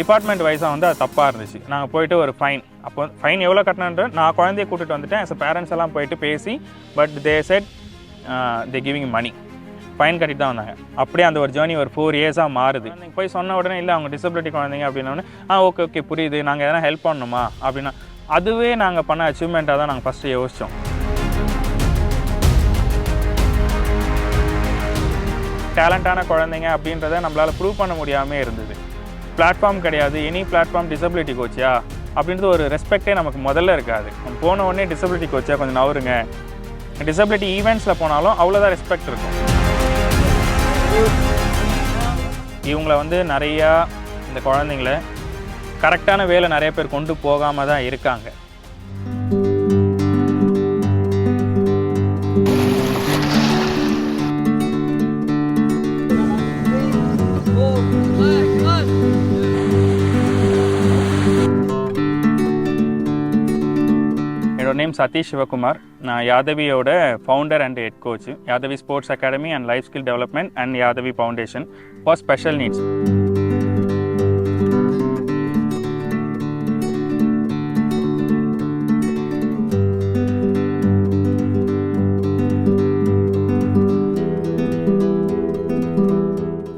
Department வைஸாக வந்து அது தப்பாக இருந்துச்சு. நாங்கள் போயிட்டு ஒரு ஃபைன், அப்போ ஃபைன் எவ்வளோ கட்டணுன்ற நான் குழந்தைய கூட்டிகிட்டு வந்துட்டேன். எஸ் பேரண்ட்ஸ் எல்லாம் போயிட்டு பேசி, but they said they giving money, fine கட்டிட்டு தான் வந்தாங்க. அப்படியே அந்த ஒரு ஜேர்னி ஒரு 4 இயர்ஸாக மாறுது. நீங்கள் போய் சொன்ன உடனே இல்லை அவங்க டிசபிலிட்டி குழந்தைங்க அப்படின்னோடனே ஓகே புரியுது, நாங்கள் எதனா ஹெல்ப் பண்ணணுமா அப்படின்னா அதுவே நாங்கள் பண்ண அச்சீவ்மெண்ட்டாக தான் நாங்கள் ஃபஸ்ட்டு யோசித்தோம். டேலண்டான குழந்தைங்க அப்படின்றத நம்மளால் ப்ரூவ் பண்ண முடியாமல் இருந்தது. பிளாட்ஃபார்ம் கிடையாது, எனி பிளாட்ஃபார்ம் டிசபிலிட்டி கோச்சியா அப்படின்றது ஒரு ரெஸ்பெக்டே நமக்கு முதல்ல இருக்காது. நம்ம போன உடனே டிசபிலிட்டி கோச்சியா கொஞ்சம் நவருங்க, டிசபிலிட்டி ஈவெண்ட்ஸில் போனாலும் அவ்வளோதான் ரெஸ்பெக்ட் இருக்கும். இவங்களை வந்து நிறையா இந்த குழந்தைங்கள கரெக்டான வேலை நிறைய பேர் கொண்டு போகாமல் தான் இருக்காங்க. என்னோட நேம் சதீஷ் சிவகுமார். நான் யாதவியோட founder and head coach, Yadavi sports academy and life skill development and Yadavi foundation for special needs.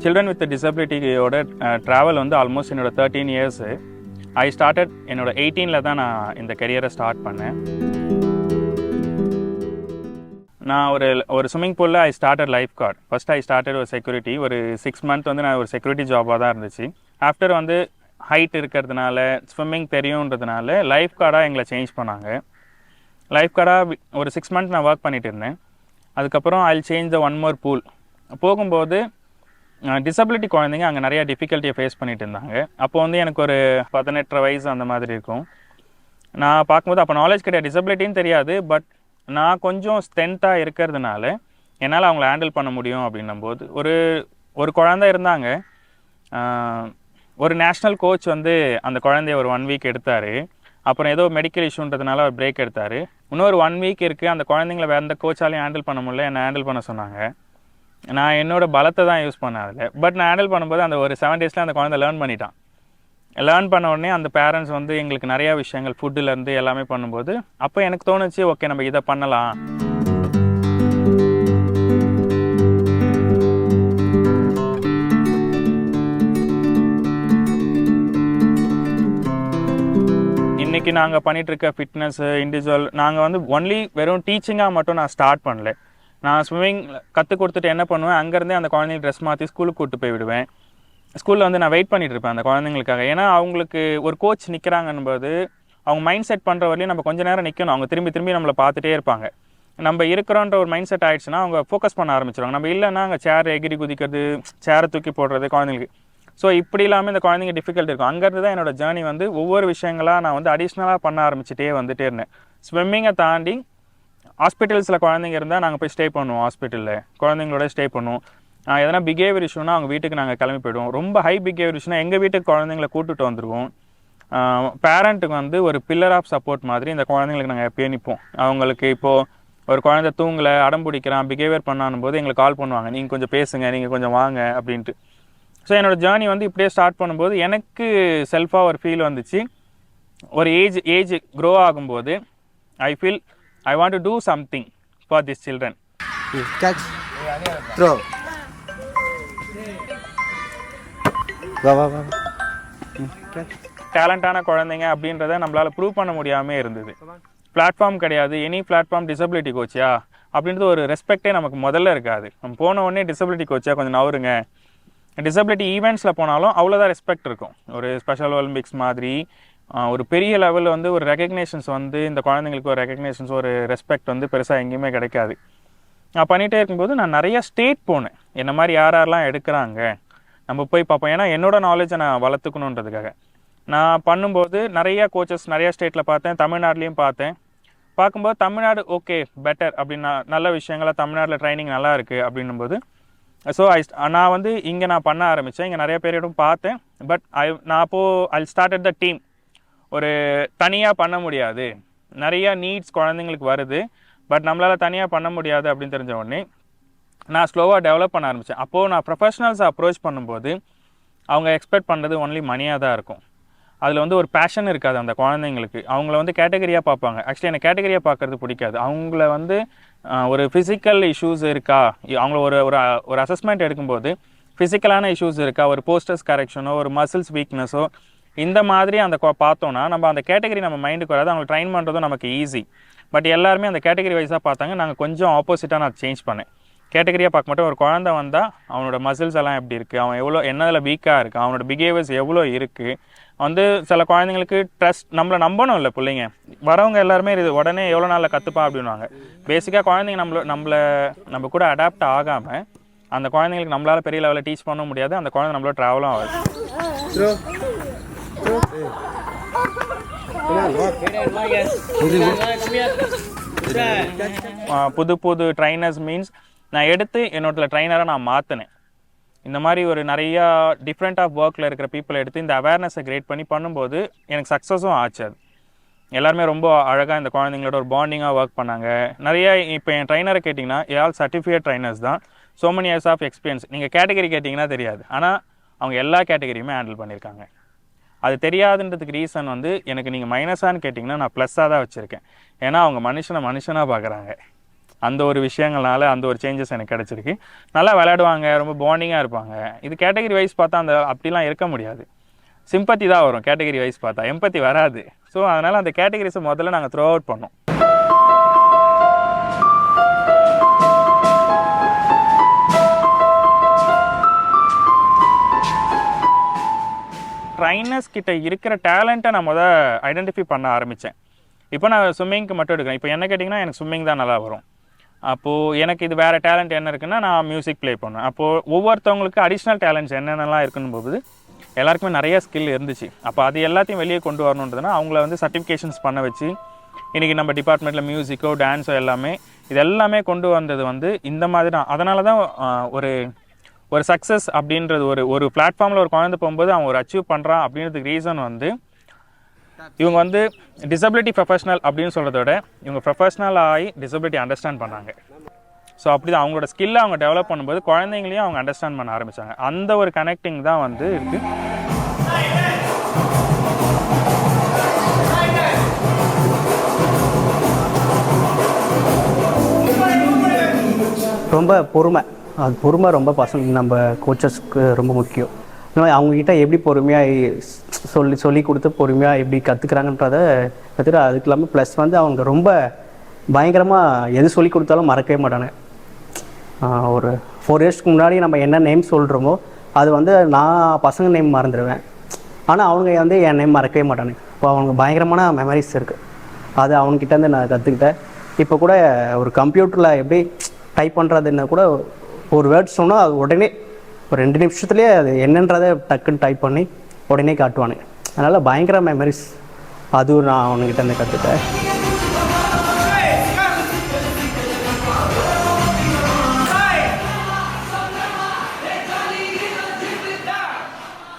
Children with டிசபிலிட்டியோட ட்ராவல் வந்து ஆல்மோஸ்ட் என்னோட 13 இயர்ஸு. ஐ ஸ்டார்டட் என்னோட 18ல் தான் நான் இந்த கெரியரை ஸ்டார்ட் பண்ணேன். நான் ஒரு ஸ்விம்மிங் பூலில் I started lifeguard. First I started ஒரு செக்யூரிட்டி. ஒரு 6 மந்த் வந்து நான் ஒரு செக்யூரிட்டி ஜாபாக தான் இருந்துச்சு. ஆஃப்டர் வந்து ஹைட் இருக்கிறதுனால ஸ்விம்மிங் தெரியுன்றதுனால லைஃப் கார்டாக எங்களை சேஞ்ச் பண்ணாங்க. லைஃப் கார்டாக ஒரு 6 மந்த் நான் ஒர்க் பண்ணிகிட்டு இருந்தேன். அதுக்கப்புறம் I change the one more pool. போகும்போது டிசபிலிட்டி குழந்தைங்க அங்கே நிறையா டிஃபிகல்ட்டியை ஃபேஸ் பண்ணிட்டு இருந்தாங்க. அப்போ வந்து எனக்கு ஒரு 18 வயசு அந்த மாதிரி இருக்கும். நான் பார்க்கும்போது அப்போ நாலேஜ் கிடையாது, டிசபிலிட்டின்னு தெரியாது. பட் நான் கொஞ்சம் ஸ்ட்ரென்த்தாக இருக்கிறதுனால என்னால் அவங்கள ஹேண்டில் பண்ண முடியும் அப்படின்னும்போது ஒரு குழந்தை இருந்தாங்க. ஒரு நேஷ்னல் கோச் வந்து அந்த குழந்தைய ஒரு 1 வீக் எடுத்தார். அப்புறம் ஏதோ மெடிக்கல் இஷ்யூன்றதுனால அவர் பிரேக் எடுத்தார். இன்னொரு 1 வீக் இருக்குது, அந்த குழந்தைங்கள வேறு எந்த கோச்சாலையும் ஹேண்டில் பண்ண முடியல. என்னை ஹேண்டில் பண்ண சொன்னாங்க. நான் என்னோடய பலத்தை தான் யூஸ் பண்ணேன் அதில். பட் நான் ஹேண்டில் பண்ணும்போது அந்த ஒரு 7 டேஸில் அந்த குழந்தை லேர்ன் பண்ணிட்டான். லேர்ன் பண்ண உடனே அந்த பேரண்ட்ஸ் வந்து எங்களுக்கு நிறையா விஷயங்கள் ஃபுட்டுலேருந்து எல்லாமே பண்ணும்போது அப்போ எனக்கு தோணுச்சு, ஓகே நம்ம இதை பண்ணலாம். இன்றைக்கி நாங்கள் பண்ணிகிட்ருக்க ஃபிட்னஸ்ஸு இண்டிவிஜுவல் நாங்கள் வந்து ஒன்லி வெறும் டீச்சிங்காக மட்டும் நான் ஸ்டார்ட் பண்ணல. நான் ஸ்விம்மிங் கற்றுக் கொடுத்துட்டு என்ன பண்ணுவேன், அங்கேருந்தே அந்த குழந்தைங்க ட்ரெஸ் மாற்றி ஸ்கூலுக்கு கூப்பிட்டு போய் விடுவேன். ஸ்கூலில் வந்து நான் வெயிட் பண்ணிகிட்டு இருப்பேன் அந்த குழந்தைங்களுக்காக. ஏன்னா அவங்களுக்கு ஒரு கோச் நிற்கிறாங்கன்னும்போது அவங்க மைண்ட் செட் பண்ணுற வரையும் நம்ம கொஞ்சம் நேரம் நிற்கணும். அவங்க திரும்பி நம்மளை பார்த்துட்டே இருப்பாங்க. நம்ம இருக்கிறோன்ற ஒரு மைண்ட் செட் ஆகிடுச்சுன்னா அவங்க ஃபோக்கஸ் பண்ண ஆரம்பிச்சிடுவாங்க. நம்ம இல்லைன்னா அங்கே சேர் எகிரி குதிக்கிறது, சேரை தூக்கி போடுறது குழந்தைங்களுக்கு. ஸோ இப்படி இல்லாமல் இந்த குழந்தைங்க டிஃபிகல்ட் இருக்கும். அங்கேருந்து தான் என்னோடய ஜேர்னி வந்து ஒவ்வொரு விஷயங்களாக நான் வந்து அடிஷ்னலாக பண்ண ஆரம்பிச்சிட்டே வந்துட்டே இருந்தேன். ஸ்விம்மிங்கை தாண்டி ஹாஸ்பிட்டல்ஸில் குழந்தைங்க இருந்தால் நாங்கள் போய் ஸ்டே பண்ணுவோம். ஹாஸ்பிட்டலில் குழந்தைங்களோட ஸ்டே பண்ணுவோம். எதனா பிஹேவியர் இஷ்யூனா அவங்க வீட்டுக்கு நாங்கள் கிளம்பி போய்டுவோம். ரொம்ப ஹை பிஹேவியர் இஷ்யூனா எங்கள் வீட்டுக்கு குழந்தைங்கள கூப்பிட்டு வந்துடுவோம். பேரண்ட்டுக்கு வந்து ஒரு பில்லர் ஆஃப் சப்போர்ட் மாதிரி இந்த குழந்தைங்களுக்கு நாங்கள் எப்பயே நிற்போம். அவங்களுக்கு இப்போது ஒரு குழந்தை தூங்கலை, அடம் பிடிக்கிறான், பிஹேவியர் பண்ணானும் போது எங்களுக்கு கால் பண்ணுவாங்க, நீங்கள் கொஞ்சம் பேசுங்க, நீங்கள் கொஞ்சம் வாங்க அப்படின்ட்டு. ஸோ என்னோடய ஜேர்னி வந்து இப்படியே ஸ்டார்ட் பண்ணும்போது எனக்கு செல்ஃபாக ஒரு ஃபீல் வந்துச்சு. ஒரு ஏஜ் க்ரோ ஆகும்போது I feel I want to do something for these children. Catch. Throw. வா. டேலண்டான குழந்தைங்க அப்படின்றத நம்மளால் ப்ரூவ் பண்ண முடியாமல் இருந்தது. பிளாட்ஃபார்ம் கிடையாது, எனி பிளாட்ஃபார்ம் டிசபிலிட்டி கோச்சியா அப்படின்றது ஒரு ரெஸ்பெக்டே நமக்கு முதல்ல இருக்காது. நம்ம போன உடனே டிசபிலிட்டி கோச்சியா கொஞ்சம் நவருங்க, டிசபிலிட்டி ஈவெண்ட்ஸில் போனாலும் அவ்வளோதான் ரெஸ்பெக்ட் இருக்கும். ஒரு ஸ்பெஷல் ஒலிம்பிக்ஸ் மாதிரி ஒரு பெரிய லெவலில் வந்து ஒரு ரெகக்னேஷன்ஸ் வந்து இந்த குழந்தைங்களுக்கு ஒரு ரெகக்னேஷன்ஸ் ஒரு ரெஸ்பெக்ட் வந்து பெருசாக எங்கேயுமே கிடைக்காது. நான் பண்ணிகிட்டே இருக்கும்போது நான் நிறையா ஸ்டேட் போனேன். என்ன மாதிரி யாரெல்லாம் எடுக்கிறாங்க நம்ம போய் பார்ப்போம். ஏன்னா என்னோடய நாலேஜை நான் வளர்த்துக்கணுன்றதுக்காக நான் பண்ணும்போது நிறையா கோச்சஸ் நிறையா ஸ்டேட்டில் பார்த்தேன், தமிழ்நாட்டிலையும் பார்த்தேன். பார்க்கும்போது தமிழ்நாடு ஓகே பெட்டர் அப்படின்னா நல்ல விஷயங்களாக தமிழ்நாட்டில் ட்ரைனிங் நல்லா இருக்குது அப்படின்னும்போது ஸோ நான் வந்து இங்கே நான் பண்ண ஆரம்பித்தேன். இங்கே நிறைய பேரிடம் பார்த்தேன். பட் நான் அப்போது ஐ ஸ்டார்டட் த டீம். ஒரு தனியாக பண்ண முடியாது, நிறையா நீட்ஸ் குழந்தைங்களுக்கு வருது, பட் நம்மளால் தனியாக பண்ண முடியாது அப்படின்னு தெரிஞ்ச உடனே நான் ஸ்லோவாக டெவலப் பண்ண ஆரம்பித்தேன். அப்போது நான் ப்ரொஃபஷனல்ஸை அப்ரோச் பண்ணும்போது அவங்க எக்ஸ்பெக்ட் பண்ணுறது ஒன்லி மணியாக தான் இருக்கும். அதில் வந்து ஒரு பேஷன் இருக்காது அந்த குழந்தைங்களுக்கு. அவங்கள வந்து கேட்டகரியாக பார்ப்பாங்க. ஆக்சுவலி எனக்கு கேட்டகரியாக பார்க்குறது பிடிக்காது. அவங்கள வந்து ஒரு ஃபிசிக்கல் இஷ்யூஸ் இருக்கா, அவங்கள ஒரு ஒரு ஒரு அசஸ்மெண்ட் எடுக்கும்போது ஃபிசிக்கலான இஷ்யூஸ் இருக்கா, ஒரு போஸ்டர்ஸ் கரெக்ஷனோ ஒரு மசில்ஸ் வீக்னஸோ இந்த மாதிரி அந்த பார்த்தோன்னா நம்ம அந்த கேட்டகரி நம்ம மைண்டுக்கு வராது. அவங்களை ட்ரைன் பண்ணுறதும் நமக்கு ஈஸி. பட் எல்லாருமே அந்த கேட்டகரி வைஸாக பார்த்தாங்க. நாங்கள் கொஞ்சம் ஆப்போசிட்டாக நான் சேஞ்ச் பண்ணேன். கேட்டகரியாக பார்க்க மாட்டோம். ஒரு குழந்தை வந்தால் அவனோட மசில்ஸ் எல்லாம் எப்படி இருக்குது, அவன் எவ்வளோ என்னதில் வீக்காக இருக்குது, அவனோட பிஹேவியர்ஸ் எவ்வளோ இருக்குது. வந்து சில குழந்தைங்களுக்கு ட்ரஸ்ட் நம்மளை நம்பணும் இல்லை பிள்ளைங்க. வரவங்க எல்லாருமே இது உடனே எவ்வளோ நாளில் கற்றுப்பான் அப்படின்வாங்க. பேசிக்காக குழந்தைங்க நம்ம கூட அடாப்ட் ஆகாமல் அந்த குழந்தைங்களுக்கு நம்மளால் பெரிய லெவலில் டீச் பண்ண முடியாது. அந்த குழந்தை நம்மளோட ட்ராவலும் ஆகாது. புது புது ட்ரைனர்ஸ் மீன்ஸ் நான் எடுத்து என்னோட ட்ரைனராக நான் மாற்றினேன். இந்த மாதிரி ஒரு நிறையா டிஃப்ரெண்ட் ஆஃப் ஒர்க்கில் இருக்கிற பீப்புளை எடுத்து இந்த அவேர்னஸை கிரியேட் பண்ணி பண்ணும்போது எனக்கு சக்ஸஸும் ஆச்சு. அது எல்லாருமே ரொம்ப அழகாக இந்த குழந்தைங்களோட ஒரு பாண்டிங்காக ஒர்க் பண்ணாங்க. நிறையா இப்போ என் ட்ரைனரை கேட்டிங்கன்னா ஆல் சர்டிஃபிகேட் ட்ரைனர்ஸ் தான். So many years of experience. நீங்கள் கேட்டகரி கேட்டிங்கன்னா தெரியாது, ஆனால் அவங்க எல்லா கேட்டகரியுமே ஹேண்டில் பண்ணியிருக்காங்க. அது தெரியாதுன்றதுக்கு ரீசன் வந்து எனக்கு நீங்கள் மைனஸான்னு கேட்டிங்கன்னா நான் ப்ளஸ்ஸாக தான் வச்சுருக்கேன். ஏன்னா அவங்க மனுஷனாக பார்க்குறாங்க. அந்த ஒரு விஷயங்கள்னால அந்த ஒரு சேஞ்சஸ் எனக்கு கிடச்சிருக்கு. நல்லா விளையாடுவாங்க, ரொம்ப பாண்டிங்காக இருப்பாங்க. இது கேட்டகரி வைஸ் பார்த்தா அப்படிலாம் இருக்க முடியாது. சிம்பத்தி தான் வரும் கேட்டகரி வைஸ் பார்த்தா, எம்பத்தி வராது. ஸோ அதனால் அந்த கேட்டகரிஸை முதல்ல நாங்கள் த்ரோ அவுட் பண்ணோம். ட்ரைனர்ஸ் கிட்ட இருக்கிற டேலண்ட்டை நான் ஐடென்டிஃபை பண்ண ஆரம்பித்தேன். இப்போ நான் ஸ்விம்மிங்க்கு மட்டும் எடுக்கிறேன். இப்போ என்ன கேட்டிங்கன்னா எனக்கு ஸ்விம்மிங் தான் நல்லா வரும். அப்போது எனக்கு இது வேறு டேலண்ட் என்ன இருக்குன்னா நான் மியூசிக் ப்ளே பண்ணுவேன். அப்போது ஒவ்வொருத்தவங்களுக்கு அடிஷ்னல் டேலண்ட்ஸ் என்னென்னலாம் இருக்குன்னு போது எல்லாருக்குமே நிறைய ஸ்கில் இருந்துச்சு. அப்போ அது எல்லாத்தையும் வெளியே கொண்டு வரணுன்றதுனா அவங்கள வந்து சர்டிஃபிகேஷன்ஸ் பண்ண வச்சு இன்றைக்கி நம்ம டிபார்ட்மெண்ட்டில் மியூசிக்கோ டான்ஸோ இது எல்லாமே கொண்டு வந்தது வந்து இந்த மாதிரி தான். அதனால தான் ஒரு சக்ஸஸ் அப்படின்றது ஒரு பிளாட்ஃபார்மில் ஒரு குழந்தை போகும்போது அவன் ஒரு அச்சீவ் பண்ணுறான் அப்படின்றதுக்கு ரீசன் வந்து இவங்க வந்து டிசபிலிட்டி ப்ரொஃபஷனல் அப்படின்னு சொல்கிறத விட இவங்க ப்ரொஃபஷனல் ஆகி டிசபிலிட்டி அண்டர்ஸ்டாண்ட் பண்ணாங்க. ஸோ அப்படி தான் அவங்களோட ஸ்கில்லை அவங்க டெவலப் பண்ணும்போது குழந்தைங்களையும் அவங்க அண்டர்ஸ்டாண்ட் பண்ண ஆரம்பித்தாங்க. அந்த ஒரு கனெக்டிங் தான் வந்து இருக்குது. ரொம்ப பொறுமை, அது பொறுமை ரொம்ப பசங்க நம்ம கோச்சஸ்க்கு ரொம்ப முக்கியம். அவங்கக்கிட்ட எப்படி பொறுமையாக சொல்லி கொடுத்து பொறுமையாக எப்படி கற்றுக்குறாங்கன்றதை கற்றுட்டு அதுக்கு இல்லாமல் ப்ளஸ் வந்து அவங்க ரொம்ப பயங்கரமாக எது சொல்லி கொடுத்தாலும் மறக்கவே மாட்டாங்க. ஒரு 4 இயர்ஸ்க்கு முன்னாடி நம்ம என்ன நேம் சொல்கிறோமோ அது வந்து நான் பசங்க நேம் மறந்துடுவேன், ஆனால் அவங்க வந்து என் நேம் மறக்கவே மாட்டானு. இப்போ அவங்க பயங்கரமான மெமரிஸ் இருக்குது. அது அவங்ககிட்டேருந்து நான் கற்றுக்கிட்டேன். இப்போ கூட ஒரு கம்ப்யூட்டரில் எப்படி டைப் பண்ணுறதுன்னா கூட ஒரு வேர்ட் சொன்னால் அது உடனே ஒரு 2 நிமிஷத்துலேயே அது என்னன்றதை டக்குன்னு டைப் பண்ணி உடனே காட்டுவானுங்க. அதனால் பயங்கர மெமரிஸ் அதுவும் நான் அவனுக்கிட்டேருந்து கற்றுக்கிட்டேன்.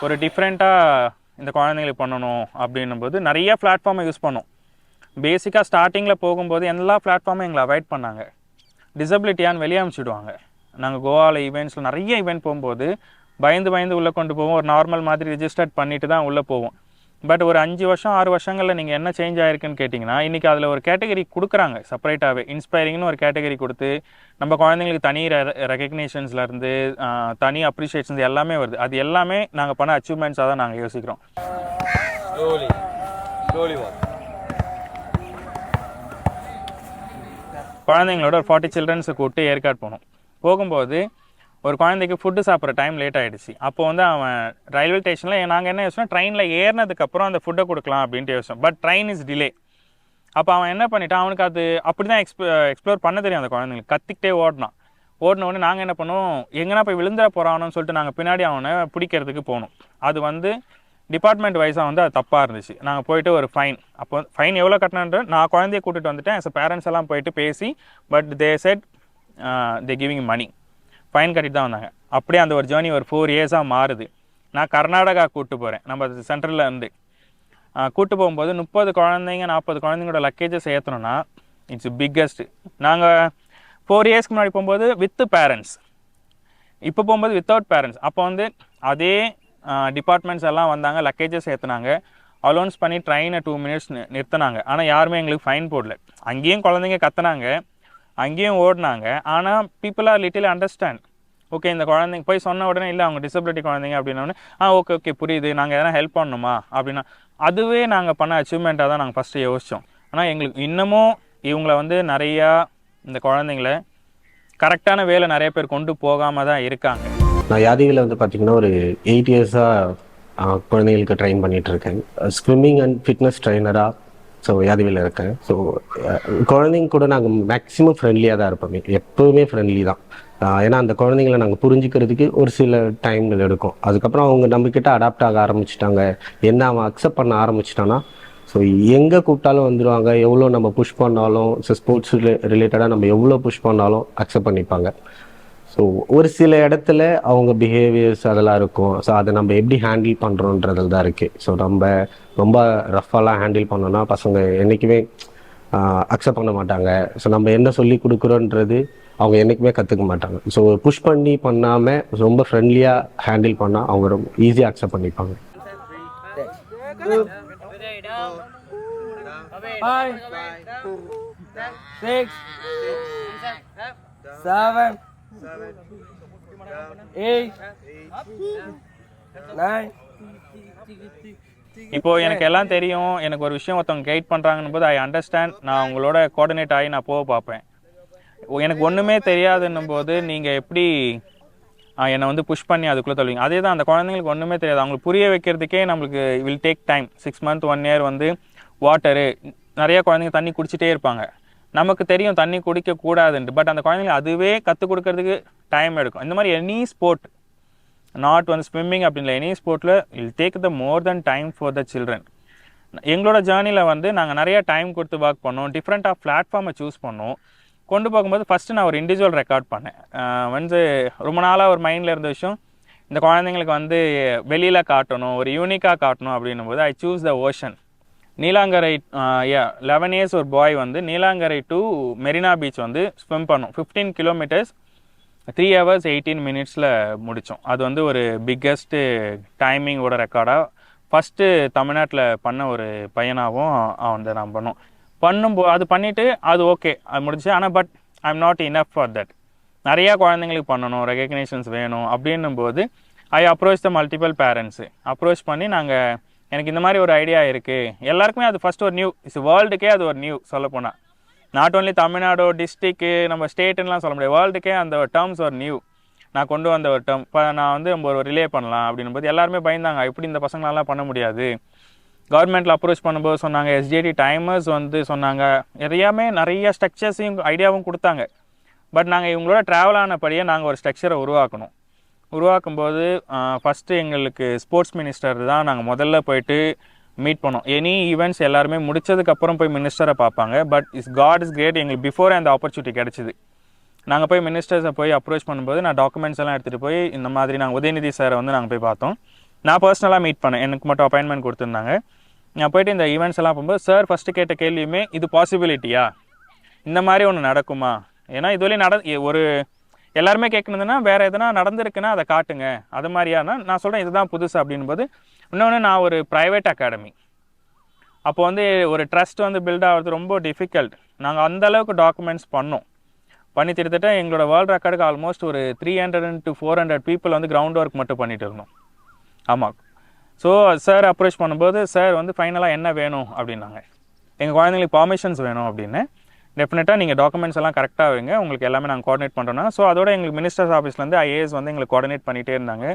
ஒரு டிஃப்ரெண்ட்டாக இந்த குழந்தைங்களுக்கு பண்ணணும் அப்படின்னும்போது நிறைய பிளாட்ஃபார்மை யூஸ் பண்ணோம். பேசிக்காக ஸ்டார்டிங்கில் போகும்போது எல்லா பிளாட்ஃபார்மும் எங்களை அவாய்ட் பண்ணாங்க. டிசபிலிட்டியான்னு வெளியே அனுப்பிச்சிடுவாங்க. நாங்கள் கோவாவில் ஈவெண்ட்ஸில் நிறைய ஈவெண்ட் போகும்போது பயந்து உள்ளே கொண்டு போவோம். ஒரு நார்மல் மாதிரி ரிஜிஸ்டர்ட் பண்ணிட்டு தான் உள்ளே போவோம். பட் ஒரு 5 வருஷம் 6 வருஷங்களில் நீங்கள் என்ன சேஞ்ச் ஆகிருக்குன்னு கேட்டிங்கன்னா இன்றைக்கி அதில் ஒரு கேட்டகரி கொடுக்குறாங்க செப்பரேட்டாகவே. இன்ஸ்பைரிங்னு ஒரு கேட்டகரி கொடுத்து நம்ம குழந்தைங்களுக்கு தனி ரெகக்னேஷன்ஸ்லேருந்து தனி அப்ரிஷியேஷன்ஸ் எல்லாமே வருது. அது எல்லாமே நாங்கள் பண்ண அச்சீவ்மெண்ட்ஸாக தான் நாங்கள் யோசிக்கிறோம். குழந்தைங்களோட ஒரு 40 சில்ட்ரன்ஸை கூப்பிட்டு ஏற்காடு போகும்போது ஒரு குழந்தைக்கு ஃபுட்டு சாப்பிட்ற டைம் லேட் ஆகிடுச்சு. அப்போ வந்து அவன் ரயில்வே ஸ்டேஷனில் நாங்கள் என்ன யோசிச்சோம், ட்ரெயினில் ஏறினதுக்கப்புறம் அந்த ஃபுட்டை கொடுக்கலாம் அப்படின்ட்டு யோசிச்சோம். But train is delay. அப்போ அவன் என்ன பண்ணிட்டான், அவனுக்கு அது அப்படி தான் எக்ஸ்ப்ளோர் பண்ண தெரியும். அந்த குழந்தைங்களுக்கு கத்திக்கிட்டே ஓடினோடனே நாங்கள் என்ன பண்ணுவோம், எங்கன்னா போய் விழுந்துட போகிறானோன்னு சொல்லிட்டு நாங்கள் பின்னாடி அவனை பிடிக்கிறதுக்கு போனோம். அது வந்து டிபார்ட்மெண்ட் வைஸாக வந்து அது தப்பாக இருந்துச்சு. நாங்கள் போயிட்டு ஒரு அப்போ ஃபைன் எவ்வளோ கட்டணுன்ற நான் குழந்தைய கூட்டிகிட்டு வந்துட்டேன். எஸ் பேரண்ட்ஸ் எல்லாம் போயிட்டு பேசி but they said they giving money fine கட்டிட்டு தான் வந்தாங்க. அப்படியே அந்த ஒரு ஜேர்னி ஒரு 4 இயர்ஸாக மாறுது. நான் கர்நாடகா கூப்பிட்டு போகிறேன். நம்ம சென்ட்ரலில் இருந்து கூப்பிட்டு போகும்போது 30 குழந்தைங்க 40 குழந்தைங்களோட லக்கேஜஸ் ஏற்றணும்னா இட்ஸ் பிக்கஸ்ட்டு. நாங்கள் 4 இயர்ஸ்க்கு முன்னாடி போகும்போது வித் பேரண்ட்ஸ், இப்போ போகும்போது வித்தவுட் பேரண்ட்ஸ். அப்போ வந்து அதே டிபார்ட்மெண்ட்ஸ் எல்லாம் வந்தாங்க, லக்கேஜஸ் ஏற்றுனாங்க, அலௌன்ஸ் பண்ணி ட்ரெயினை 2 மினிட்ஸ் நிறுத்தினாங்க. ஆனால் யாருமே எங்களுக்கு ஃபைன் போடல. அங்கேயும் குழந்தைங்க கத்துனாங்க, அங்கேயும் ஓடினாங்க. ஆனால் people are little understand. Okay, இந்த குழந்தைங்க போய் சொன்ன உடனே இல்லை அவங்க டிசபிலிட்டி குழந்தைங்க அப்படின்னோடனே ஓகே ஓகே புரியுது, நாங்கள் எதனா ஹெல்ப் பண்ணணுமா அப்படின்னா அதுவே நாங்கள் பண்ண அச்சீவ்மெண்ட்டாக தான் நாங்கள் ஃபஸ்ட்டு யோசித்தோம். ஆனால் எங்களுக்கு இன்னமும் இவங்கள வந்து நிறையா இந்த குழந்தைங்கள கரெக்டான வேலை நிறைய பேர் கொண்டு போகாமல் தான் இருக்காங்க. நான் யாதிவில் வந்து பார்த்திங்கன்னா ஒரு 8 இயர்ஸாக குழந்தைங்களுக்கு ட்ரெயின் பண்ணிகிட்ருக்கேன். ஸ்விம்மிங் அண்ட் ஃபிட்னஸ் ட்ரைனராக ஸோ யாதிவில் இருக்கேன். ஸோ குழந்தைங்க கூட நாங்கள் மேக்ஸிமம் ஃப்ரெண்ட்லியாக தான் இருப்போமே, எப்போவுமே ஃப்ரெண்ட்லி தான். ஏன்னா அந்த குழந்தைங்களை நாங்கள் புரிஞ்சுக்கிறதுக்கு ஒரு சில டைம்கள் எடுக்கும். அதுக்கப்புறம் அவங்க நம்மக்கிட்ட அடாப்ட் ஆக ஆரம்பிச்சிட்டாங்க, என்ன அவன் அக்செப்ட் பண்ண ஆரம்பிச்சிட்டான்னா ஸோ எங்கே கூப்பிட்டாலும் வந்துடுவாங்க. எவ்வளோ நம்ம புஷ் பண்ணாலும், ஸோ ஸ்போர்ட்ஸ் ரிலேட்டடாக நம்ம எவ்வளோ புஷ் பண்ணாலும் அக்செப்ட் பண்ணிப்பாங்க. ஸோ ஒரு சில இடத்துல அவங்க பிஹேவியர்ஸ் அதெல்லாம் இருக்கும். ஸோ அதை நம்ம எப்படி ஹேண்டில் பண்ணுறோன்றதில் தான் இருக்குது. ஸோ நம்ம ரொம்ப ரஃபாலாம் ஹேண்டில் பண்ணோன்னா பசங்க என்றைக்குமே அக்செப்ட் பண்ண மாட்டாங்க. ஸோ நம்ம என்ன சொல்லி கொடுக்குறோன்றது அவங்க என்றைக்குமே கற்றுக்க மாட்டாங்க. ஸோ புஷ் பண்ணி பண்ணாமல் ரொம்ப ஃப்ரெண்ட்லியாக ஹேண்டில் பண்ணால் அவங்க ரொம்ப ஈஸியாக அக்செப்ட் பண்ணிப்பாங்க. 5 6 7 8 9. இப்போ எனக்கு எல்லாம் தெரியும், எனக்கு ஒரு விஷயம் ஒருத்தவங்க கைட் பண்ணுறாங்கன்னு போது ஐ அண்டர்ஸ்டாண்ட். நான் உங்களோட கோஆர்டினேட் ஆகி நான் போக பார்ப்பேன். எனக்கு ஒன்றுமே தெரியாதுன்னும் போது நீங்கள் எப்படி என்னை வந்து புஷ் பண்ணி அதுக்குள்ளே தள்ளுவீங்க? அதே தான் அந்த குழந்தைங்களுக்கு ஒன்றுமே தெரியாது, அவங்களுக்கு புரிய வைக்கிறதுக்கே நம்மளுக்கு will take time. 6 months 1 year வந்து வாட்டரு, நிறைய குழந்தைங்க தண்ணி குடிச்சிட்டே இருப்பாங்க. நமக்கு தெரியும் தண்ணி குடிக்கக்கூடாதுன்ட்டு, பட் அந்த குழந்தைங்களுக்கு அதுவே கற்றுக் கொடுக்கறதுக்கு டைம் எடுக்கும். இந்த மாதிரி எனி ஸ்போர்ட், நாட் வந்து ஸ்விம்மிங் அப்படின்னு எனி ஸ்போர்ட்டில் will take the more then time for the children. எங்களோட ஜேர்னியில் வந்து நாங்கள் நிறைய டைம் கொடுத்து ஒர்க் பண்ணோம், டிஃப்ரெண்ட் ஆஃப் பிளாட்ஃபார்மை சூஸ் பண்ணோம். கொண்டு போகும்போது ஃபஸ்ட்டு நான் ஒரு இண்டிவிஜுவல் ரெக்கார்ட் பண்ணேன். வந்து ரொம்ப நாளாக ஒரு மைண்டில் இருந்த விஷயம், இந்த குழந்தைங்களுக்கு வந்து வெளியில் காட்டணும், ஒரு யூனிக்காக காட்டணும் அப்படின்னும் போது I choose the ocean. Neelankarai 11 years ஒரு பாய் வந்து நீலாங்கரை டு மெரினா பீச் வந்து ஸ்விம் பண்ணோம். 15 kilometers 3 hours 18 minutes முடித்தோம். அது வந்து ஒரு பிக்கஸ்ட்டு டைமிங்கோட ரெக்கார்டாக ஃபஸ்ட்டு தமிழ்நாட்டில் பண்ண ஒரு பையனாகவும் வந்து நான் பண்ணும்போது அது பண்ணிவிட்டு அது ஓகே, அது முடிச்சு. ஆனால் but I am not enough for that. நிறையா குழந்தைங்களுக்கு பண்ணணும், ரெகக்னேஷன்ஸ் வேணும் அப்படின்னும் போது I approach the multiple parents. Approach பண்ணி எனக்கு இந்த மாதிரி ஒரு ஐடியா இருக்குது. எல்லாருக்குமே அது ஃபஸ்ட் ஒரு நியூ, வேர்ல்டுக்கே அது ஒரு நியூ சொல்லப்போனால். நாட் ஓன்லி தமிழ்நாடு டிஸ்ட்ரிக்கு நம்ம ஸ்டேட்டுன்னெலாம் சொல்ல முடியாது, வேர்ல்டுக்கே அந்த டேர்ம்ஸ் ஒரு நியூ. நான் கொண்டு வந்த ஒரு டேர்ம் இப்போ நான் வந்து நம்ம ஒரு ரிலே பண்ணலாம் அப்படின்னும் போது எல்லாருமே பயந்தாங்க, எப்படி இந்த பசங்களாலாம் பண்ண முடியாது. கவர்மெண்ட்டில் அப்ரோச் பண்ணும்போது சொன்னாங்க, எஸ்டிடி டைமர்ஸ் வந்து சொன்னாங்க, நிறைய ஸ்ட்ரக்சர்ஸையும் ஐடியாவும் கொடுத்தாங்க. பட் நாங்கள் இவங்களோட ட்ராவல் ஆனபடியே நாங்கள் ஒரு ஸ்ட்ரக்சரை உருவாக்கும்போது ஃபஸ்ட்டு எங்களுக்கு ஸ்போர்ட்ஸ் மினிஸ்டர் தான் நாங்கள் முதல்ல போயிட்டு மீட் பண்ணோம். எனி ஈவெண்ட்ஸ் எல்லாருமே முடிச்சதுக்கப்புறம் போய் மினிஸ்டரை பார்ப்பாங்க. பட் காட் இஸ் கிரேட், எங்களுக்கு பிஃபோர் அந்த ஆப்பர்ச்சுனிட்டி கிடச்சிது. நாங்கள் போய் மினிஸ்டர்ஸை போய் அப்ரோச் பண்ணும்போது நான் டாக்குமெண்ட்ஸ் எல்லாம் எடுத்துகிட்டு போய் இந்த மாதிரி நாங்கள் உதயநிதி சாரை வந்து நாங்கள் போய் பார்த்தோம். நான் பர்சனலாக மீட் பண்ணேன், எனக்கு மட்டும் அப்பாயின்மெண்ட் கொடுத்துருந்தாங்க. நான் போய்ட்டு இந்த ஈவெண்ட்ஸ் எல்லாம் போகும்போது சார் ஃபஸ்ட்டு கேட்ட கேள்வியுமே இது பாசிபிலிட்டியா, இந்த மாதிரி ஒன்று நடக்குமா? ஏன்னா இதுவரையும் ஒரு எல்லாருமே கேட்கணுதுன்னா வேறு எதனா நடந்திருக்குன்னா அதை காட்டுங்க, அது மாதிரியானா நான் சொல்கிறேன் இதுதான் புதுசு அப்படின்போது. இன்னொன்று நான் ஒரு ப்ரைவேட் அகாடமி, அப்போ வந்து ஒரு ட்ரஸ்ட் வந்து பில்ட் ஆகிறது ரொம்ப டிஃபிகல்ட். நாங்கள் அந்தளவுக்கு டாக்குமெண்ட்ஸ் பண்ணி கிட்டத்தட்ட எங்களோட வேர்ல்டு ரெக்கார்டுக்கு ஆல்மோஸ்ட் ஒரு 300 to 400 people வந்து கிரவுண்ட் ஒர்க் மட்டும் பண்ணிட்டு இருந்தோம். ஆமாம். ஸோ சார் அப்ரோச் பண்ணும்போது சார் வந்து ஃபைனலாக என்ன வேணும் அப்படின்னாங்க, எங்கள் குழந்தைங்களுக்கு பர்மிஷன்ஸ் வேணும் அப்படின்னு. டெஃபினட்டாக நீங்கள் டாக்குமெண்ட்ஸ் எல்லாம் கரெக்டாக வைங்க, உங்களுக்கு எல்லாமே நாங்கள் கோஆர்டினேட் பண்ணுறோன்னா. ஸோ அதோட எங்களுக்கு மினிஸ்டர்ஸ் ஆஃபீஸ்லேருந்து ஐஏஎஸ் வந்து எங்களுக்கு கோஆர்டினேட் பண்ணிகிட்டே இருந்தாங்க.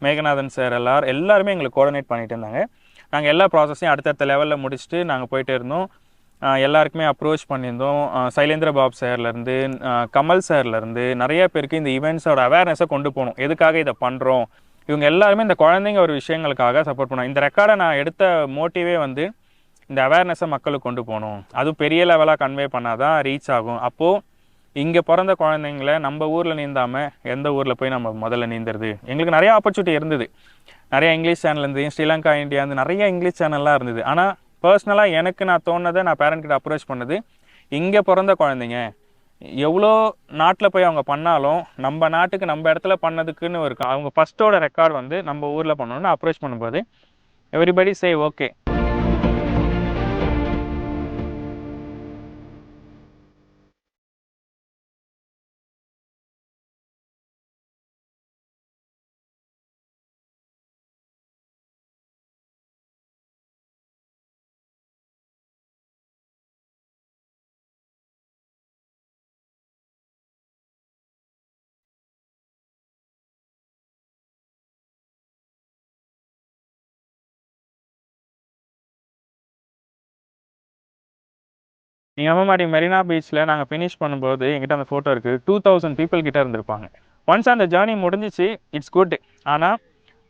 மேகநாதன் சார் எல்லாருமே எங்களுக்கு கோஆர்டினேட் பண்ணிகிட்டே இருந்தாங்க. நாங்கள் எல்லா ப்ராசஸையும் அடுத்தடுத்த லெவலில் முடிச்சுட்டு நாங்கள் போயிட்டே இருந்தோம். எல்லாருக்குமே அப்ரோச் பண்ணியிருந்தோம். சைலேந்திர பாபு சார்லேருந்து, கமல் சார்லேருந்து நிறைய பேருக்கு இந்த ஈவெண்ட்ஸோட அவேர்னஸை கொண்டு போகணும், எதுக்காக இதை பண்ணுறோம். இவங்க எல்லாருமே இந்த குழந்தைங்க ஒரு விஷயங்களுக்காக சப்போர்ட் பண்ணுவோம். இந்த ரெக்கார்டை நான் எடுத்த மோட்டிவே வந்து இந்த அவேர்னஸை மக்களுக்கு கொண்டு போகணும், அதுவும் பெரிய லெவலாக கன்வே பண்ணால் தான் ரீச் ஆகும். அப்போது இங்கே பிறந்த குழந்தைங்கள நம்ம ஊரில் நீந்தாமல் எந்த ஊரில் போய் நம்ம முதல்ல நீந்துறது. எங்களுக்கு நிறைய ஆப்பர்ச்சுனிட்டி இருந்தது, நிறைய இங்கிலீஷ் சேனல் இருந்தது, ஸ்ரீலங்கா இந்தியா வந்து நிறைய இங்கிலீஷ் சேனல்லாம் இருந்தது. ஆனால் பர்சனலாக எனக்கு நான் தோணுனதை நான் பேரண்ட்கிட்ட அப்ரோச் பண்ணது, இங்கே பிறந்த குழந்தைங்க எவ்வளோ நாட்டில் போய் அவங்க பண்ணாலும் நம்ம நாட்டுக்கு நம்ம இடத்துல பண்ணதுக்குன்னு ஒரு அவங்க ஃபஸ்ட்டோட ரெக்கார்ட் வந்து நம்ம ஊரில் பண்ணணும்னு அப்ரோச் பண்ணும்போது எவ்ரிபடி சே ஓகே. நீங்கள் நம்ப மாட்டீங்க, மெரினா பீச்சில் நாங்கள் ஃபினிஷ் பண்ணும்போது எங்கிட்ட அந்த ஃபோட்டோ இருக்குது, 2000 பீப்புள் கிட்ட இருந்திருப்பாங்க. ஒன்ஸ் அந்த ஜேர்னி முடிஞ்சிச்சு, இட்ஸ் குட். ஆனால்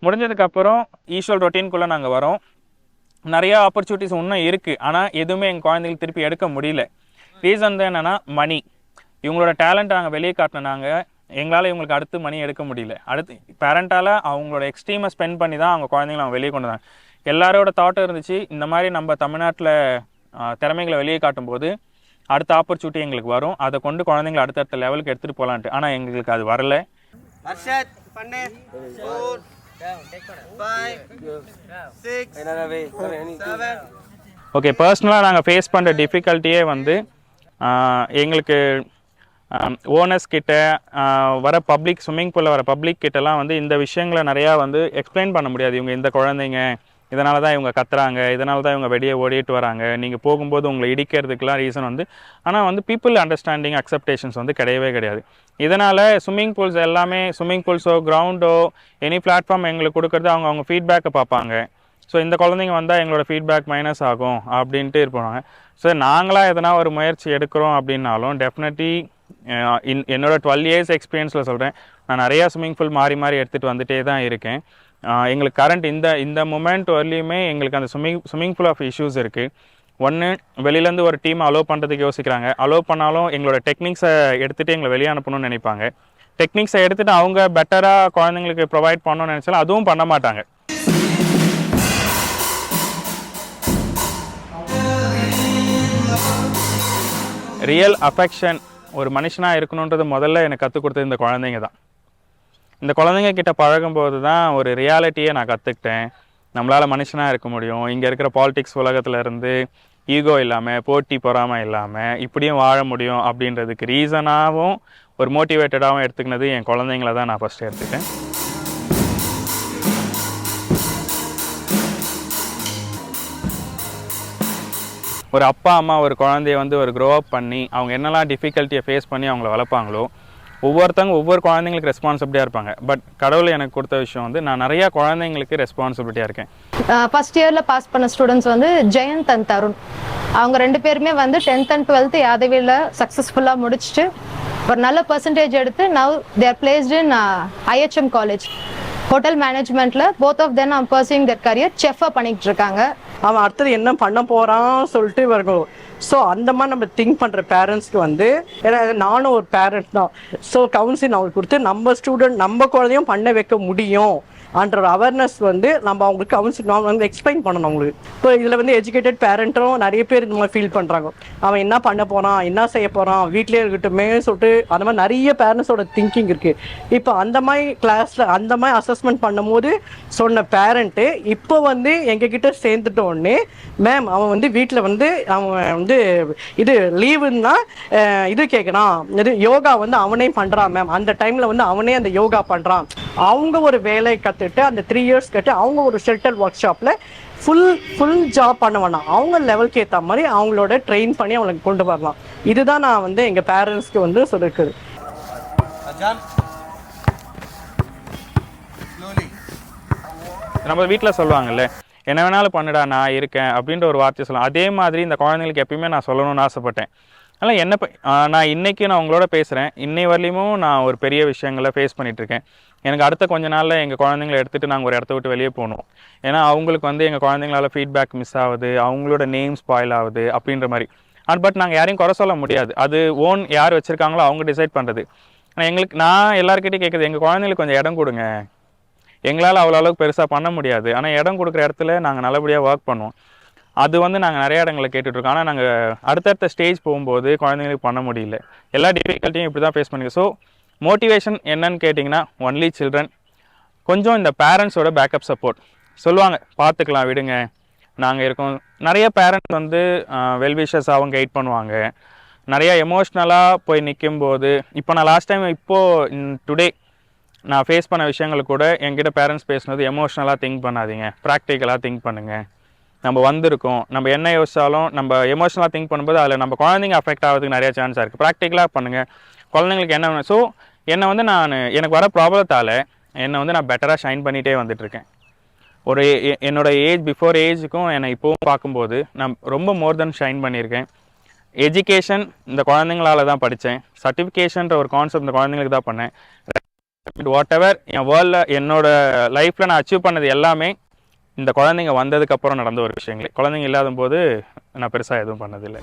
முடிஞ்சதுக்கப்புறம் ஈஸ்வல் ரொட்டீன்குள்ளே நாங்கள் வரோம். நிறையா ஆப்பர்ச்சுனிட்டிஸ் இன்னும் இருக்குது, ஆனால் எதுவுமே எங்கள் குழந்தைங்களுக்கு திருப்பி எடுக்க முடியல. ரீசன் தான் என்னென்னா மணி. இவங்களோட டேலண்ட்டை நாங்கள் வெளியே காட்டினாங்க, எங்களால் இவங்களுக்கு அடுத்து மணி எடுக்க முடியல. அடுத்து பேரண்டால் அவங்களோட எக்ஸ்ட்ரீமை ஸ்பெண்ட் பண்ணி தான் அவங்க குழந்தைங்களை அவங்க வெளியே கொண்டு வந்தாங்க. எல்லாரோட தாட்டும் இருந்துச்சு, இந்த மாதிரி நம்ம தமிழ்நாட்டில் திறமைகளை வெளியே காட்டும்போது அடுத்த ஆப்பர்ச்சுனிட்டி எங்களுக்கு வரும், அதை கொண்டு குழந்தைங்களை அடுத்தடுத்த லெவலுக்கு எடுத்துகிட்டு போகலான்ட்டு. ஆனால் எங்களுக்கு அது வரல. ஓகே, பர்சனலாக நாங்கள் ஃபேஸ் பண்ணுற டிஃபிகல்ட்டியே வந்து எங்களுக்கு ஓனர்ஸ் கிட்ட வர பப்ளிக் ஸ்விம்மிங் பூலில் வர பப்ளிக் கிட்டலாம் வந்து இந்த விஷயங்களை நிறையா வந்து எக்ஸ்பிளைன் பண்ண முடியாது. இவங்க இந்த குழந்தைங்க இதனால தான் இவங்க கத்துறாங்க, இதனால தான் இவங்க வெளியே ஓடிட்டு வராங்க, நீங்கள் போகும்போது உங்களை இடிக்கிறதுக்கெலாம் ரீசன் வந்து. ஆனால் வந்து பீப்புள் அண்டர்ஸ்டாண்டிங் அக்செப்டேஷன்ஸ் வந்து கிடையவே கிடையாது. இதனால் ஸ்விம்மிங் பூல்ஸ் எல்லாமே, ஸ்விம்மிங் பூல்ஸோ கிரவுண்டோ எனி பிளாட்ஃபார்ம் எங்களுக்கு கொடுக்குறது அவங்க ஃபீட்பேக்கை பார்ப்பாங்க. ஸோ இந்த குழந்தைங்க வந்தால் எங்களோட ஃபீட்பேக் மைனஸ் ஆகும் அப்படின்ட்டு இருப்பாங்க. ஸோ நாங்களாக எதனா ஒரு முயற்சி எடுக்கிறோம் அப்படின்னாலும் டெஃபினெட்லி என்னோட 12 years எக்ஸ்பீரியன்ஸில் சொல்கிறேன், நான் நிறையா ஸ்விம்மிங் பூல் மாறி மாறி எடுத்துகிட்டு வந்துகிட்டே தான் இருக்கேன். எங்களுக்கு கரண்ட் இந்த மொமெண்ட் வரலையுமே எங்களுக்கு அந்த ஸ்விம்மிங் பூல் ஆஃப் இஷ்யூஸ் இருக்குது. ஒன்று, வெளியிலேருந்து ஒரு டீம் அலோவ் பண்ணுறதுக்கு யோசிக்கிறாங்க. அலோவ் பண்ணாலும் எங்களோட டெக்னிக்ஸை எடுத்துகிட்டு எங்களை வெளியே அனுப்பணும்னு நினைப்பாங்க. டெக்னிக்ஸை எடுத்துகிட்டு அவங்க பெட்டராக குழந்தைங்களுக்கு ப்ரொவைட் பண்ணணும்னு நினச்சாலும் அதுவும் பண்ண மாட்டாங்க. ரியல் அஃபெக்ஷன் ஒரு மனுஷனாக இருக்கணுன்றது முதல்ல எனக்கு கற்றுக் கொடுத்தது இந்த குழந்தைங்க தான். இந்த குழந்தைங்க கிட்ட பழகும்போது தான் ஒரு ரியாலிட்டியை நான் கற்றுக்கிட்டேன். நம்மளால் மனுஷனாக இருக்க முடியும், இங்கே இருக்கிற பாலிடிக்ஸ் உலகத்தில் இருந்து ஈகோ இல்லாமல், போட்டி பொறாமல் இல்லாமல் இப்படியும் வாழ முடியும் அப்படின்றதுக்கு ரீசனாகவும் ஒரு மோட்டிவேட்டடாகவும் எடுத்துக்கினது என் குழந்தைங்கள தான் நான் ஃபஸ்ட்டு எடுத்துக்கிட்டேன். ஒரு அப்பா அம்மா ஒரு குழந்தைய வந்து ஒரு க்ரோ அப் பண்ணி அவங்க என்னெல்லாம் டிஃபிகல்ட்டியை ஃபேஸ் பண்ணி அவங்கள வளர்ப்பாங்களோ, ஒவ்வொருத்தவங்க ஒவ்வொரு குழந்தைங்களுக்கு ரெஸ்பான்சிபிலிட்டியாக இருப்பாங்க. பட் கடவுள் எனக்கு கொடுத்த விஷயம் வந்து நான் நிறையா குழந்தைங்களுக்கு ரெஸ்பான்சிபிலிட்டியாக இருக்கேன். ஃபர்ஸ்ட் இயரில் பாஸ் பண்ண ஸ்டூடெண்ட்ஸ் வந்து ஜெயந்த் அண்ட் தருண். அவங்க 2 பேருமே வந்து 10th and 12th யாதவியில் சக்ஸஸ்ஃபுல்லாக முடிச்சுட்டு ஒரு நல்ல பர்சன்டேஜ் எடுத்து now they're placed in IHM college hotel மேனேஜ்மெண்ட்டில். Both of then are pursuing that career செஃப்பாக பண்ணிகிட்டு இருக்காங்க. அவன் அடுத்தது என்ன பண்ண போகிறான்னு சொல்லிட்டு இருக்கும். ஸோ அந்த மாதிரி நம்ம திங்க் பண்ணுற பேரண்ட்ஸ்க்கு வந்து, ஏன்னா நானும் ஒரு பேரண்ட் தான், ஸோ கவுன்சிலிங் அவங்களுக்கு கொடுத்து நம்ம ஸ்டூடெண்ட் நம்ம குழந்தையும் பண்ண வைக்க முடியும் அன்ற ஒரு அவேர்னஸ் வந்து நம்ம அவங்களுக்கு கவுன்சிலிங் வந்து எக்ஸ்பிளைன் பண்ணணும் அவங்களுக்கு. இப்போ இதில் வந்து எஜுகேட்டட் பேரண்ட்டும் நிறைய பேர் இந்த மாதிரி ஃபீல் பண்ணுறாங்க, அவன் என்ன பண்ண போகிறான், என்ன செய்ய போகிறான், வீட்டிலே இருக்கட்டுமே சொல்லிட்டு அந்த மாதிரி நிறைய பேரண்ட்ஸோட திங்கிங் இருக்குது. இப்போ அந்த மாதிரி கிளாஸில் அந்த மாதிரி அசஸ்மெண்ட் பண்ணும்போது சொன்ன பேரண்ட்டு இப்போ வந்து எங்ககிட்ட சேர்ந்துட்டோடனே, மேம் அவன் வந்து வீட்டில் வந்து அவன் வந்து இது லீவுன்னா இது கேட்குறான், இது யோகா வந்து அவனே பண்ணுறான் மேம், அந்த டைமில் வந்து அவனே அந்த யோகா பண்ணுறான். அவங்க ஒரு வேலை கற்றுட்டு அந்த 3 years கட்டு அவங்க ஒரு ஷெல்டர் ஒர்க் ஷாப்பில் ஃபுல் ஜாப் பண்ண வேணாம், அவங்க லெவலுக்கு ஏற்ற மாதிரி அவங்களோட ட்ரெயின் பண்ணி அவங்களுக்கு கொண்டு வரலாம். இதுதான் நான் வந்து எங்கள் பேரண்ட்ஸ்க்கு வந்து சொல்லியிருக்குது. நம்ம வீட்டில் சொல்லுவாங்கல்ல, என்ன வேணாலும் பண்ணுடா நான் இருக்கேன் அப்படின்ற ஒரு வார்த்தை சொல்லலாம். அதே மாதிரி இந்த குழந்தைங்களுக்கு எப்பயுமே நான் சொல்லணும்னு ஆசைப்பட்டேன். அதனால் என்ன நான் இன்றைக்கி நான் உங்களோட பேசுகிறேன், இன்னை வரலையும் நான் ஒரு பெரிய விஷயங்களை ஃபேஸ் பண்ணிகிட்ருக்கேன். எனக்கு அடுத்த கொஞ்ச நாளில் எங்கள் குழந்தைங்களை எடுத்துகிட்டு நாங்கள் ஒரு இடத்த விட்டு வெளியே போகணும். ஏன்னா அவங்களுக்கு வந்து எங்கள் குழந்தைங்களால ஃபீட்பேக் மிஸ் ஆகுது, அவங்களோட நேம் ஸ்பாயில் ஆகுது அப்படின்ற மாதிரி. பட் நாங்கள் யாரையும் குறை சொல்ல முடியாது, அது ஓன் யார் வச்சுருக்காங்களோ அவங்க டிசைட் பண்ணுறது. ஆனால் நான் எல்லாருக்கிட்டையும் கேட்குறது, எங்கள் குழந்தைங்களுக்கு கொஞ்சம் இடம் கொடுங்க, எங்களால் அவ்வளோ அளவுக்கு பெருசாக பண்ண முடியாது, ஆனால் இடம் கொடுக்குற இடத்துல நாங்கள் நல்லபடியாக ஒர்க் பண்ணுவோம். அது வந்து நாங்கள் நிறைய இடங்களில் கேட்டுட்ருக்கோம். ஆனால் நாங்கள் அடுத்தடுத்த ஸ்டேஜ் போகும்போது குழந்தைங்களுக்கு பண்ண முடியல. எல்லா டிஃபிகல்ட்டியும் இப்படி தான் ஃபேஸ் பண்ணிக்க. ஸோ மோட்டிவேஷன் என்னன்னு கேட்டிங்கன்னா ஒன்லி சில்ட்ரன். கொஞ்சம் இந்த பேரண்ட்ஸோட பேக்கப் சப்போர்ட் சொல்லுவாங்க, பார்த்துக்கலாம் விடுங்க நாங்கள் இருக்கோம். நிறைய பேரண்ட்ஸ் வந்து வெல்விஷர்ஸாகவும் கைட் பண்ணுவாங்க. நிறைய எமோஷ்னலாக போய் நிற்கும்போது இப்போ நான் லாஸ்ட் டைம் இப்போது டுடே நான் ஃபேஸ் பண்ண விஷயங்கள் கூட என்கிட்ட பேரண்ட்ஸ் பேசுனது, எமோஷ்னலாக திங்க் பண்ணாதீங்க, ப்ராக்டிக்கலாக திங்க் பண்ணுங்கள். நம்ம வந்திருக்கோம், நம்ம என்ன யோசிச்சாலும் நம்ம எமோஷ்னலாக திங்க் பண்ணும்போது அதில் நம்ம குழந்தைங்க அஃபெக்ட் ஆகிறதுக்கு நிறைய சான்ஸாக இருக்குது. ப்ராக்டிக்கலாக பண்ணுங்கள், குழந்தைங்களுக்கு என்ன வேணும். ஸோ என்னை வந்து எனக்கு வர ப்ராப்ளத்தால் என்னை வந்து நான் பெட்டராக ஷைன் பண்ணிகிட்டே வந்துட்டுருக்கேன். ஒரு என்னோடய ஏஜ் பிஃபோர் ஏஜுக்கும் என்னை இப்போவும் பார்க்கும்போது நான் ரொம்ப மோர் தென் ஷைன் பண்ணியிருக்கேன். எஜுகேஷன் இந்த குழந்தைங்களால தான் படித்தேன். சர்டிஃபிகேஷன்ற ஒரு கான்செப்ட் இந்த குழந்தைங்களுக்கு தான் பண்ணேன். வாட் எவர் என் வேர்ல்டில் என்னோட லைஃப்பில் நான் அச்சீவ் பண்ணது எல்லாமே இந்த குழந்தைங்க வந்ததுக்கப்புறம் நடந்த ஒரு விஷயங்களே. குழந்தைங்க இல்லாத போது நான் பெருசாக எதுவும் பண்ணதில்லை.